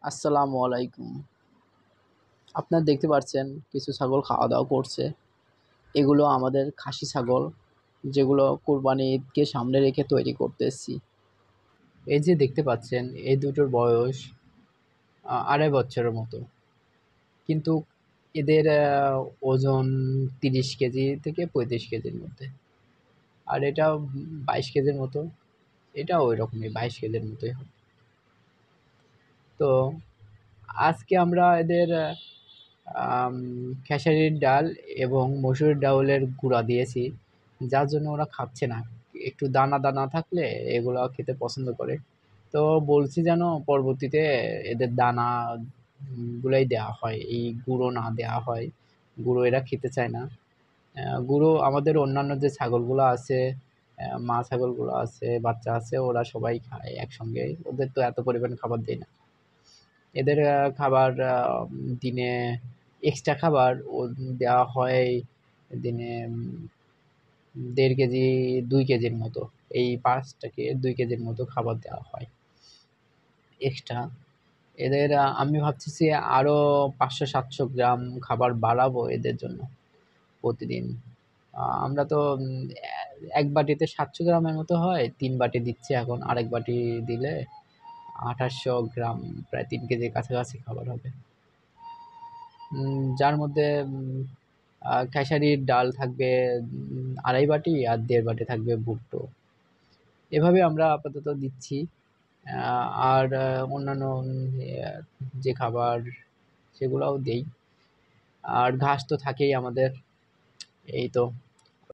আসসালামু আলাইকুম। আপনারা দেখতে পাচ্ছেন কিছু ছাগল খাওয়া-দাওয়া করছে। এগুলো আমাদের খাসি ছাগল, যেগুলো কোরবানি ঈদকে সামনে রেখে তৈরি করতেছি। এই যে দেখতে পাচ্ছেন এই দুটোর বয়স ২.৫ বছরের মতো। কিন্তু এদের ওজন ৩০ কেজি থেকে ৩৫ কেজির মধ্যে। আর এটা ২২ কেজির মতো। এটাও ওইরকমই ২২ কেজির মতোই হবে। তো আজকে আমরা এদের আম খেসারির ডাল এবং মসুরের ডাউলের গুঁড়া দিয়েছি, যার জন্য ওরা খাচ্ছে না। একটু দানা, দানা থাকলে এগুলা খেতে পছন্দ করে। তো বলছি যেন পরবর্তীতে এদের দানা গুলাই দেওয়া হয়, এই গুঁড়ো না দেওয়া হয়। গুঁড়ো এরা খেতে চায় না। গুঁড়ো আমাদের অন্যান্য যে ছাগলগুলো আছে, মা ছাগলগুলো আছে, বাচ্চা আছে, ওরা সবাই খায় একসঙ্গে। ওদের তো এত পরিমাণ খাবার দেই না। এদের খাবার দিনে এক্সট্রা খাবার দেওয়া হয় দিনে ১.৫ কেজি ২ কেজির মতো। এই ৫ টাকে ২ কেজির মতো খাবার দেওয়া হয় এক্সট্রা। এদের আমি ভাবতেছি আরো ৫০০-৭০০ গ্রাম খাবার বাড়াবো এদের জন্য প্রতিদিন। আমরা তো ১ বাটিতে ৭০০ গ্রামের মতো হয়। ৩ বাটি দিচ্ছি এখন। আরেক বাটি দিলে ২৮০০ গ্রাম, প্রায় ৩ কেজির কাছাকাছি খাবার হবে। যার মধ্যে খেসারির ডাল থাকবে ২.৫ বাটি আর ১.৫ বাটি থাকবে ভুট্টো। এভাবে আমরা আপাতত দিচ্ছি। আর অন্যান্য যে খাবার সেগুলাও দেই। আর ঘাস তো থাকেই আমাদের। এই তো।